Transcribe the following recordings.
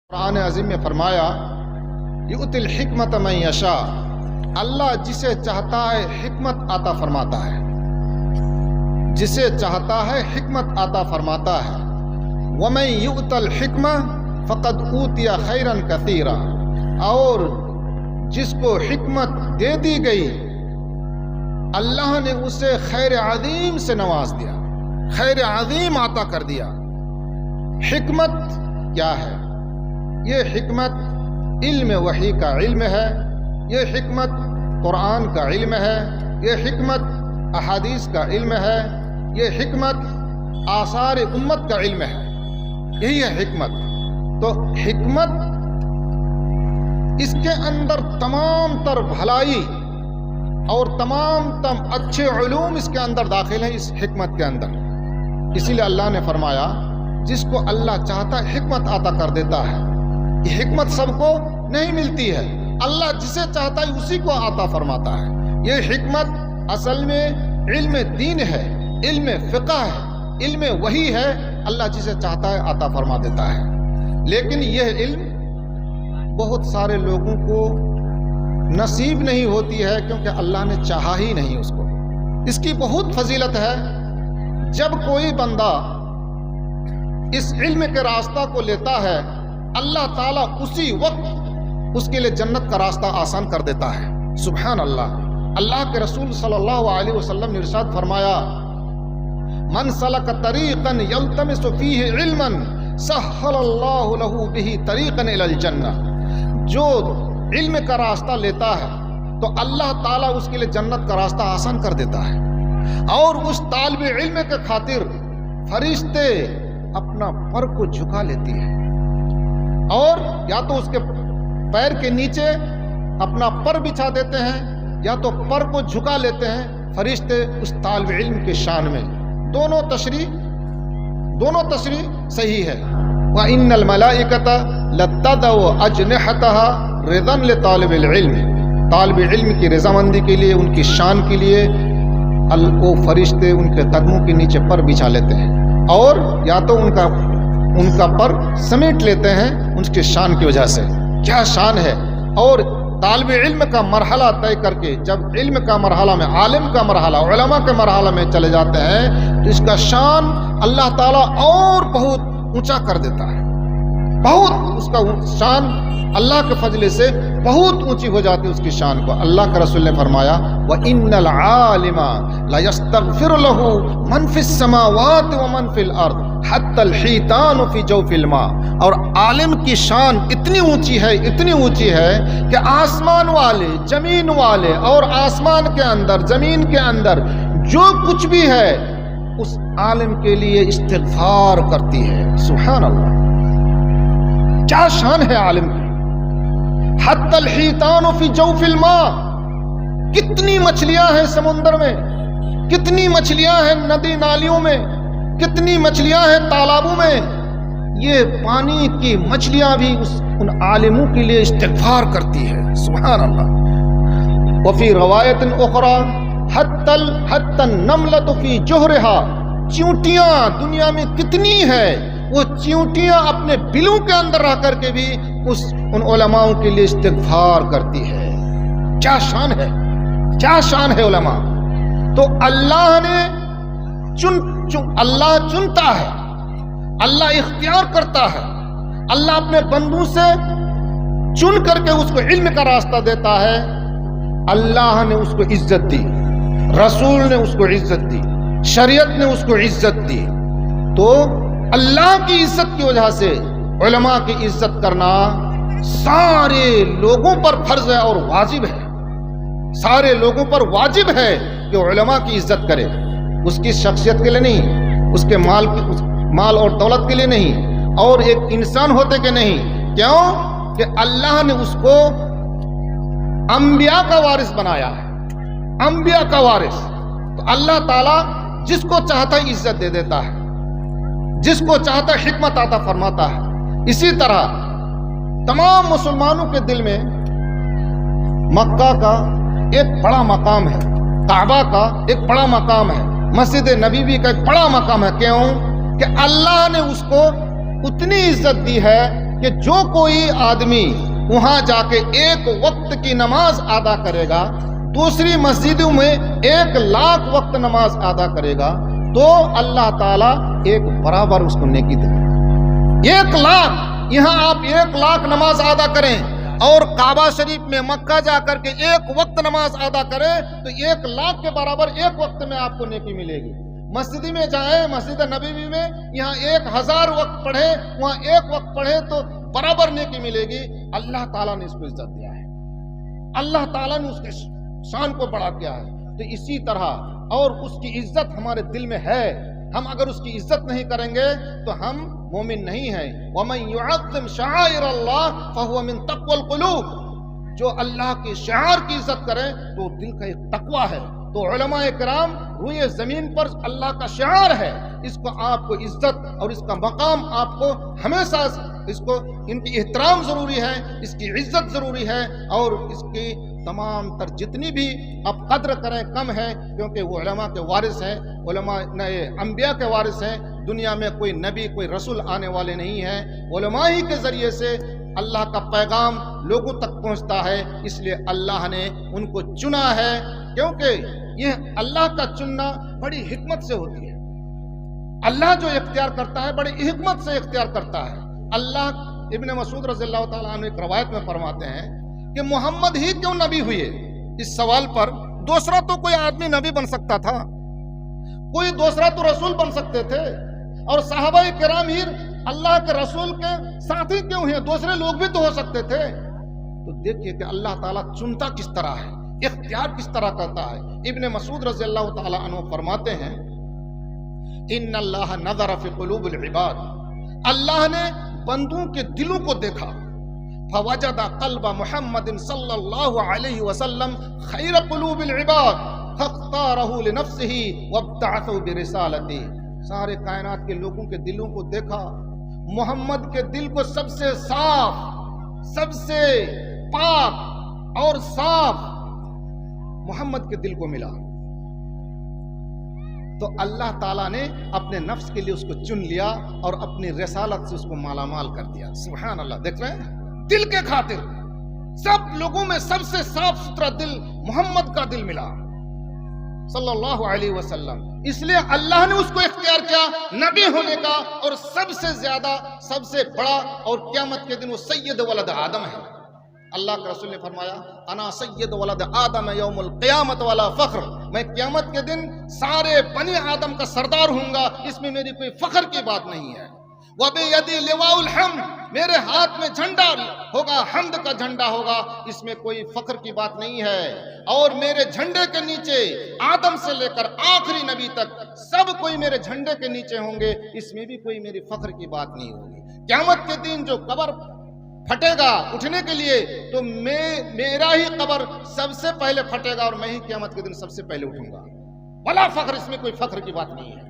قرآن عظیم میں فرمایا یؤتی الحکمت من یشاء، اللہ جسے چاہتا ہے حکمت عطا فرماتا ہے، جسے چاہتا ہے حکمت عطا فرماتا ہے۔ ومن یؤت الحکمہ فقد اوتی خیرا کثیرا، اور جس کو حکمت دے دی گئی اللہ نے اسے خیر عظیم سے نواز دیا، خیر عظیم عطا کر دیا۔ حکمت کیا ہے؟ یہ حکمت علم وحی کا علم ہے، یہ حکمت قرآن کا علم ہے، یہ حکمت احادیث کا علم ہے، یہ حکمت آثار امت کا علم ہے، یہی ہے حکمت۔ تو حکمت اس کے اندر تمام تر بھلائی اور تمام اچھے علوم اس کے اندر داخل ہیں، اس حکمت کے اندر۔ اسی لیے اللہ نے فرمایا جس کو اللہ چاہتا ہے حکمت عطا کر دیتا ہے۔ یہ حکمت سب کو نہیں ملتی ہے، اللہ جسے چاہتا ہے اسی کو عطا فرماتا ہے۔ یہ حکمت اصل میں علم دین ہے، علم فقہ ہے، علم وحی ہے، اللہ جسے چاہتا ہے عطا فرما دیتا ہے۔ لیکن یہ علم بہت سارے لوگوں کو نصیب نہیں ہوتی ہے کیونکہ اللہ نے چاہا ہی نہیں اس کو۔ اس کی بہت فضیلت ہے، جب کوئی بندہ اس علم کے راستہ کو لیتا ہے اللہ تعالیٰ اسی وقت اس کے لیے جنت کا راستہ آسان کر دیتا ہے۔ سبحان اللہ۔ اللہ کے رسول صلی اللہ علیہ وسلم نے ارشاد فرمایا من سلک طریقا یلتمس فیہ علما سہل اللہ لہ بہ طریقا الی الجنہ، جو علم کا راستہ لیتا ہے تو اللہ تعالیٰ اس کے لیے جنت کا راستہ آسان کر دیتا ہے۔ اور اس طالب علم کے خاطر فرشتے اپنا پر کو جھکا لیتی ہے، اور یا تو اس کے پیر کے نیچے اپنا پر بچھا دیتے ہیں یا تو پر کو جھکا لیتے ہیں فرشتے اس طالب علم کے شان میں۔ دونوں تشریح صحیح ہے۔ وَإِنَّ الْمَلَائِكَةَ لَتَضَعُ أَجْنِحَتَهَا رِضًا لِطَالِبِ الْعِلْمِ، طالب علم کی رضامندی کے لیے، ان کی شان کے لیے وہ فرشتے ان کے قدموں کے نیچے پر بچھا لیتے ہیں، اور یا تو ان کا پر سمیٹ لیتے ہیں ان کی شان کی وجہ سے۔ کیا شان ہے! اور طالب علم کا مرحلہ طے کر کے جب علم کا مرحلہ میں، عالم کا مرحلہ، علماء کے مرحلہ میں چلے جاتے ہیں تو اس کا شان اللہ تعالیٰ اور بہت اونچا کر دیتا ہے، بہت اس کا شان اللہ کے فضل سے بہت اونچی ہو جاتی ہے اس کی شان کو۔ اللہ کے رسول نے فرمایا وَإِنَّ الْعَالِمَ لَيَسْتَغْفِرُ لَهُ مَنْ فِي السَّمَاوَاتِ وَمَنْ فِي الْأَرْضِ حَتَّى الْحِيتَانُ فِي جَوْفِ الْمَاءِ، اور عالم کی شان اتنی اونچی ہے کہ آسمان والے، زمین والے، اور آسمان کے اندر، زمین کے اندر جو کچھ بھی ہے اس عالم کے لیے استغفار کرتی ہے۔ سبحان اللہ، کیا شان ہے عالم کی! حتی الحیتان فی جوف الماء، کتنی مچھلیاں ہیں سمندر میں، کتنی مچھلیاں ہیں ندی نالیوں میں، کتنی مچھلیاں ہیں تالابوں میں، یہ پانی کی مچھلیاں بھی ان عالموں کے لیے استغفار کرتی ہے۔ سبحان اللہ۔ وفی روایت اخری حتی النملۃ فی جوہرها، چیونٹیاں دنیا میں کتنی ہے، وہ چیونٹیاں اپنے بلوں کے اندر رہ کر کے بھی ان علماء کے لیے استغفار کرتی ہے۔ کیا شان ہے، کیا شان ہے علماء! تو اللہ نے اللہ چنتا ہے، اللہ اختیار کرتا ہے، اللہ اپنے بندوں سے چن کر کے اس کو علم کا راستہ دیتا ہے۔ اللہ نے اس کو عزت دی، رسول نے اس کو عزت دی، شریعت نے اس کو عزت دی۔ تو اللہ کی عزت کی وجہ سے علماء کی عزت کرنا سارے لوگوں پر فرض ہے اور واجب ہے، سارے لوگوں پر واجب ہے کہ علماء کی عزت کرے، اس کی شخصیت کے لیے نہیں، اس کے مال اور دولت کے لیے نہیں، اور ایک انسان ہوتے کے نہیں۔ کیوں کہ اللہ نے اس کو انبیاء کا وارث بنایا ہے، انبیاء کا وارث۔ تو اللہ تعالیٰ جس کو چاہتا ہے عزت دے دیتا ہے، جس کو چاہتا ہے حکمت عطا فرماتا ہے۔ اسی طرح تمام مسلمانوں کے دل میں مکہ کا ایک بڑا مقام ہے، کعبہ کا ایک بڑا مقام ہے، مسجد نبوی کا ایک بڑا مقام ہے۔ کیوں کہ اللہ نے اس کو اتنی عزت دی ہے کہ کہ جو کوئی آدمی وہاں جا کے ایک وقت کی نماز ادا کرے گا، دوسری مسجدوں میں 1,00,000 وقت نماز ادا کرے گا، تو اللہ تعالیٰ ایک برابر اس کو نیکی دے گا۔ 1,00,000، یہاں آپ 1,00,000 نماز ادا کریں اور کعبہ شریف میں مکہ جا کر کے ایک وقت نماز ادا کریں تو 1,00,000 کے برابر ایک وقت میں آپ کو نیکی ملے گی۔ مسجد میں جائیں، مسجد نبوی میں، یہاں 1,000 وقت پڑھے، وہاں ایک وقت پڑھے تو برابر نیکی ملے گی۔ اللہ تعالیٰ نے اس کو عزت دیا ہے، اللہ تعالیٰ نے اس کے شان کو بڑھا دیا ہے۔ تو اسی طرح اور اس کی عزت ہمارے دل میں ہے، ہم اگر اس کی عزت نہیں کریں گے تو ہم مومن نہیں ہیں۔ وَمَن يُعَظِّمْ شَعَائِرَ اللَّهِ فَهُوَ مِن تَقْوَى الْقُلُوبِ، جو اللہ کے شعائر کی عزت کرے تو دل کا ایک تقوی ہے۔ تو علماء کرام روئے زمین پر اللہ کا شعائر ہے، اس کو آپ کو عزت اور اس کا مقام آپ کو ہمیشہ اس کو ان کی احترام ضروری ہے، اس کی عزت ضروری ہے، اور اس کی تمام تر جتنی بھی آپ قدر کریں کم ہے، کیونکہ وہ علماء کے وارث ہیں، علماء انبیاء کے وارث ہیں۔ دنیا میں کوئی نبی کوئی رسول آنے والے نہیں ہیں، علماء ہی کے ذریعے سے اللہ کا پیغام لوگوں تک پہنچتا ہے، اس لیے اللہ نے ان کو چنا ہے، کیونکہ یہ اللہ کا چننا بڑی حکمت سے ہوتی ہے۔ اللہ جو اختیار کرتا ہے بڑی حکمت سے اختیار کرتا ہے۔ اللہ ابن مسعود رضی اللہ تعالیٰ عنہ ایک روایت میں فرماتے ہیں کہ محمد ہی کیوں نبی ہوئے؟ اس سوال پر دوسرا تو کوئی آدمی نبی بن سکتا تھا، کوئی دوسرا تو رسول بن سکتے تھے، اور صحابہ کرام ہی اللہ کے رسول کے ساتھی کیوں ہیں؟ دوسرے لوگ بھی تو ہو سکتے تھے۔ تو دیکھیے کہ اللہ تعالیٰ چنتا کس طرح ہے، اختیار کس طرح کرتا ہے۔ ابن مسعود رضی اللہ تعالیٰ عنہ فرماتے ہیں ان اللہ نظر فی قلوب العباد، اللہ نے بندوں کے دلوں کو دیکھا، فوجد قلب محمد صلی اللہ علیہ وسلم خیر قلوب العباد فاختارہ لنفسہ وابتعثہ برسالتہ، سارے کائنات کے لوگوں کے دلوں کو دیکھا، محمد کے دل کو سب سے صاف، سب سے پاک اور صاف محمد کے دل کو ملا، تو اللہ تعالیٰ نے اپنے نفس کے لیے اس کو چن لیا اور اپنی رسالت سے اس کو مالا مال کر دیا۔ سبحان اللہ، دیکھ رہے ہیں، دل کے خاطر سب لوگوں میں سب سے صاف ستھرا دل محمد کا دل ملا صلی اللہ علیہ وسلم، اس لیے اللہ نے اس کو اختیار کیا نبی ہونے کا، اور سب سے زیادہ سب سے بڑا اور قیامت کے دن وہ سید ولد آدم ہے۔ اللہ کے رسول نے فرمایا انا سید ولد آدم یوم القیامت ولا فخر، میں قیامت کے دن سارے بنی آدم کا سردار ہوں گا، اس میں میری کوئی فخر کی بات نہیں ہے۔ وَبِيَدِي لِوَاءُ الْحَمْدِ، میرے ہاتھ میں جھنڈا ہوگا، حمد کا جھنڈا ہوگا، اس میں کوئی فخر کی بات نہیں ہے، اور میرے جھنڈے کے نیچے آدم سے لے کر آخری نبی تک سب کوئی میرے جھنڈے کے نیچے ہوں گے، اس میں بھی کوئی میری فخر کی بات نہیں ہوگی۔ قیامت کے دن جو قبر پھٹے گا اٹھنے کے لیے تو میرا ہی قبر سب سے پہلے پھٹے گا، اور میں ہی قیامت کے دن سب سے پہلے اٹھوں گا، ولا فخر، اس میں کوئی فخر کی بات نہیں ہے۔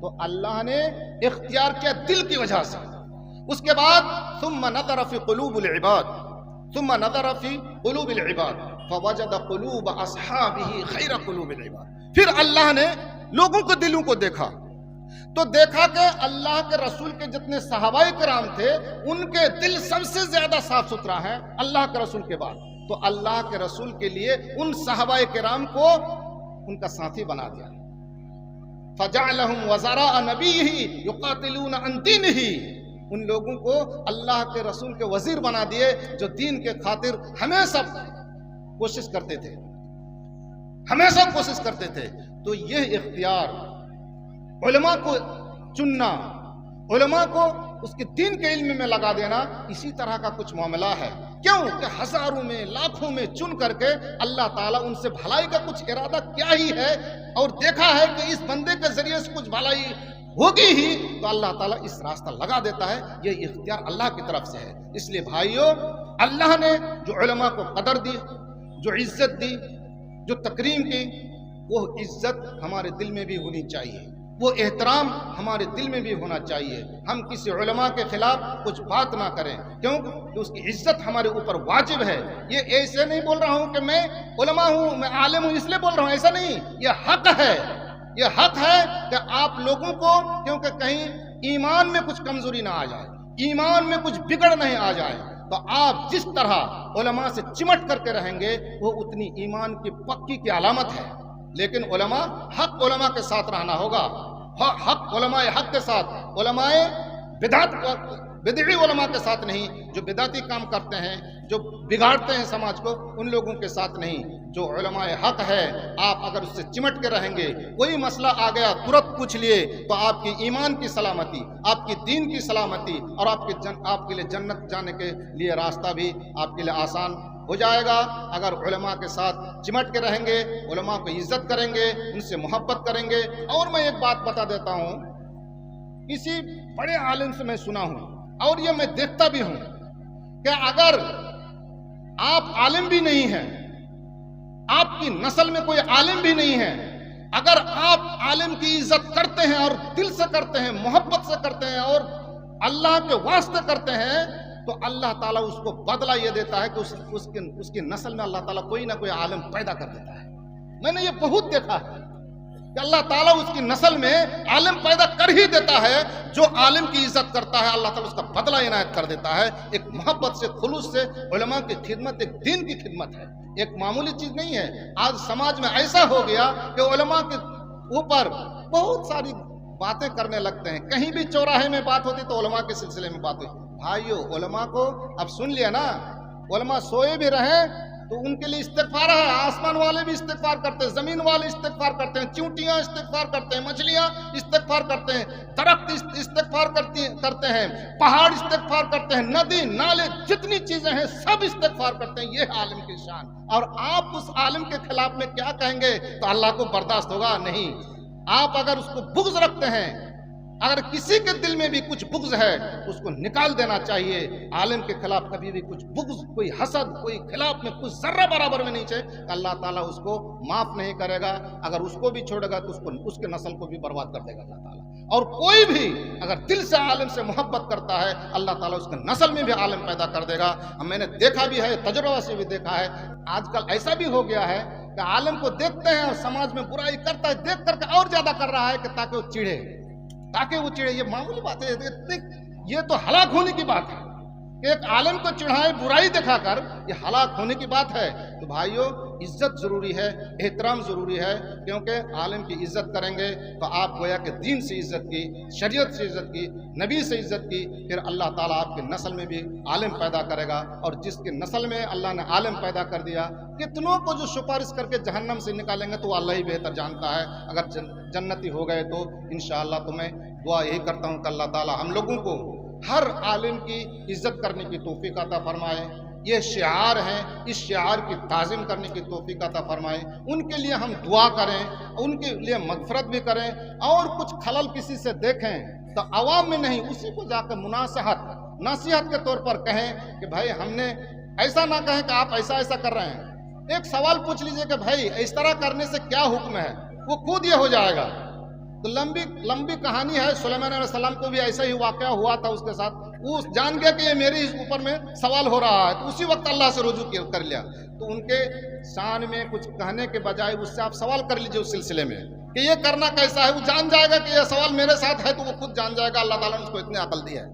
تو اللہ نے اختیار کیا دل کی وجہ سے۔ اس کے بعد ثم نظر فی قلوب العباد، ثم نظر فی قلوب العباد فوجد قلوب اصحابہ خیر قلوب العباد، پھر اللہ نے لوگوں کے دلوں کو دیکھا تو دیکھا کہ اللہ کے رسول کے جتنے صحابہ کرام تھے ان کے دل سب سے زیادہ صاف ستھرا ہے اللہ کے رسول کے بعد، تو اللہ کے رسول کے لیے ان صحابہ کرام کو ان کا ساتھی بنا دیا، فجعلهم وزراء نبیہ یقاتلون عن دینہ، ان لوگوں کو اللہ کے رسول کے وزیر بنا دیے جو دین کے خاطر ہمیشہ کوشش کرتے تھے، ہمیشہ کوشش کرتے تھے۔ تو یہ اختیار علماء کو چننا، علماء کو اس کے دین کے علم میں لگا دینا، اسی طرح کا کچھ معاملہ ہے۔ کیوں کہ ہزاروں میں لاکھوں میں چن کر کے اللہ تعالیٰ ان سے بھلائی کا کچھ ارادہ کیا ہی ہے، اور دیکھا ہے کہ اس بندے کے ذریعے سے کچھ بھلائی ہوگی ہی، تو اللہ تعالیٰ اس راستہ لگا دیتا ہے۔ یہ اختیار اللہ کی طرف سے ہے۔ اس لیے بھائیوں، اللہ نے جو علماء کو قدر دی، جو عزت دی، جو تکریم کی، وہ عزت ہمارے دل میں بھی ہونی چاہیے، وہ احترام ہمارے دل میں بھی ہونا چاہیے۔ ہم کسی علماء کے خلاف کچھ بات نہ کریں، کیوں کہ اس کی عزت ہمارے اوپر واجب ہے۔ یہ ایسے نہیں بول رہا ہوں کہ میں علماء ہوں، میں عالم ہوں اس لیے بول رہا ہوں، ایسا نہیں، یہ حق ہے، یہ حق ہے کہ آپ لوگوں کو، کیونکہ کہیں ایمان میں کچھ کمزوری نہ آ جائے، ایمان میں کچھ بگڑ نہیں آ جائے، تو آپ جس طرح علماء سے چمٹ کر کے رہیں گے وہ اتنی ایمان کی پکی کی علامت ہے۔ لیکن علماء حق علماء کے ساتھ رہنا ہوگا، حق علماء حق کے ساتھ، علماء بدعی علماء کے ساتھ نہیں، جو بدعتی کام کرتے ہیں، جو بگاڑتے ہیں سماج کو، ان لوگوں کے ساتھ نہیں۔ جو علماء حق ہے آپ اگر اس سے چمٹ کے رہیں گے، کوئی مسئلہ آ گیا ترنت پوچھ لیے، تو آپ کی ایمان کی سلامتی، آپ کی دین کی سلامتی اور آپ کے لیے جنت جانے کے لیے راستہ بھی آپ کے لیے آسان ہو جائے گا۔ اگر علماء کے ساتھ چمٹ کے رہیں گے، علماء کو عزت کریں گے، ان سے محبت کریں گے۔ اور میں ایک بات بتا دیتا ہوں، کسی بڑے عالم سے میں سنا ہوں اور یہ میں دیکھتا بھی ہوں کہ اگر آپ عالم بھی نہیں ہیں، آپ کی نسل میں کوئی عالم بھی نہیں ہے، اگر آپ عالم کی عزت کرتے ہیں اور دل سے کرتے ہیں، محبت سے کرتے ہیں اور اللہ کے واسطے کرتے ہیں، تو اللہ تعالیٰ اس کو بدلہ یہ دیتا ہے کہ اس کی نسل میں اللہ تعالیٰ کوئی نہ کوئی عالم پیدا کر دیتا ہے۔ میں نے یہ بہت دیکھا ہے کہ اللہ تعالیٰ اس کی نسل میں عالم پیدا کر ہی دیتا ہے۔ جو عالم کی عزت کرتا ہے اللہ تعالیٰ اس کا بدلہ عنایت کر دیتا ہے۔ ایک محبت سے، خلوص سے علماء کی خدمت ایک دین کی خدمت ہے، ایک معمولی چیز نہیں ہے۔ آج سماج میں ایسا ہو گیا کہ علماء کے اوپر بہت ساری باتیں کرنے لگتے ہیں، کہیں بھی چوراہے میں بات ہوتی تو علماء کے سلسلے میں بات ہوئی۔ بھائیو، علماء کو اب سن لیا نا، علماء سوئے بھی رہیں تو ان کے لیے استغفار ہے۔ آسمان والے بھی استغفار کرتے ہیں، زمین والے استغفار کرتے ہیں، چونٹیاں استغفار کرتے ہیں، مچھلیاں استغفار کرتے ہیں، درخت استغفار کرتے ہیں، پہاڑ استغفار کرتے ہیں، ندی نالے جتنی چیزیں ہیں سب استغفار کرتے ہیں۔ یہ عالم کی شان۔ اور آپ اس عالم کے خلاف میں کیا کہیں گے تو اللہ کو برداشت ہوگا نہیں۔ آپ اگر اس کو بغض رکھتے ہیں، اگر کسی کے دل میں بھی کچھ بغض ہے اس کو نکال دینا چاہیے۔ عالم کے خلاف کبھی بھی کچھ بغض، کوئی حسد، کوئی خلاف میں کچھ ذرہ برابر میں نہیں چاہیے، اللہ تعالیٰ اس کو معاف نہیں کرے گا۔ اگر اس کو بھی چھوڑے گا تو اس کے نسل کو بھی برباد کر دے گا اللہ تعالیٰ۔ اور کوئی بھی اگر دل سے عالم سے محبت کرتا ہے اللہ تعالیٰ اس کے نسل میں بھی عالم پیدا کر دے گا۔ میں نے دیکھا بھی ہے، تجربہ سے بھی دیکھا ہے۔ آج کل ایسا بھی ہو گیا ہے کہ عالم کو دیکھتے ہیں اور سماج میں برائی کرتا ہے، دیکھ کر کے اور زیادہ کر رہا ہے کہ تاکہ وہ چڑھے، تاکہ وہ چڑھے۔ یہ معمولی بات ہے، یہ تو ہلاک ہونے کی بات ہے کہ ایک عالم کو چڑھائے برائی دکھا کر، یہ ہلاک ہونے کی بات ہے۔ تو بھائیو، عزت ضروری ہے، احترام ضروری ہے، کیونکہ عالم کی عزت کریں گے تو آپ گویا کہ دین سے عزت کی، شریعت سے عزت کی، نبی سے عزت کی، پھر اللہ تعالیٰ آپ کے نسل میں بھی عالم پیدا کرے گا۔ اور جس کے نسل میں اللہ نے عالم پیدا کر دیا، کتنوں کو جو سفارش کر کے جہنم سے نکالیں گے تو وہ اللہ ہی بہتر جانتا ہے۔ اگر جنتی ہو گئے تو انشاءاللہ تو میں دعا یہی کرتا ہوں کہ اللہ تعالیٰ ہم لوگوں کو ہر عالم کی عزت کرنے کی توفیق عطا فرمائے۔ یہ شعار ہیں، اس شعار کی تعظیم کرنے کی توفیق عطا فرمائے۔ ان کے لیے ہم دعا کریں، ان کے لیے مغفرت بھی کریں، اور کچھ خلل کسی سے دیکھیں تو عوام میں نہیں، اسی کو جا کے نصیحت کے طور پر کہیں کہ بھائی ہم نے ایسا نہ کہیں کہ آپ ایسا ایسا کر رہے ہیں۔ ایک سوال پوچھ لیجئے کہ بھائی اس طرح کرنے سے کیا حکم ہے، وہ خود یہ ہو جائے گا۔ تو لمبی کہانی ہے۔ سلیمان علیہ السلام کو بھی ایسا ہی واقعہ ہوا تھا اس کے ساتھ۔ وہ جان گیا کہ یہ میرے اوپر میں سوال ہو رہا ہے، تو اسی وقت اللہ سے رجوع کر لیا۔ تو ان کے شان میں کچھ کہنے کے بجائے اس سے آپ سوال کر لیجئے اس سلسلے میں کہ یہ کرنا کیسا ہے۔ وہ جان جائے گا کہ یہ سوال میرے ساتھ ہے تو وہ خود جان جائے گا۔ اللہ تعالیٰ نے اس کو اتنی عقل دی ہے۔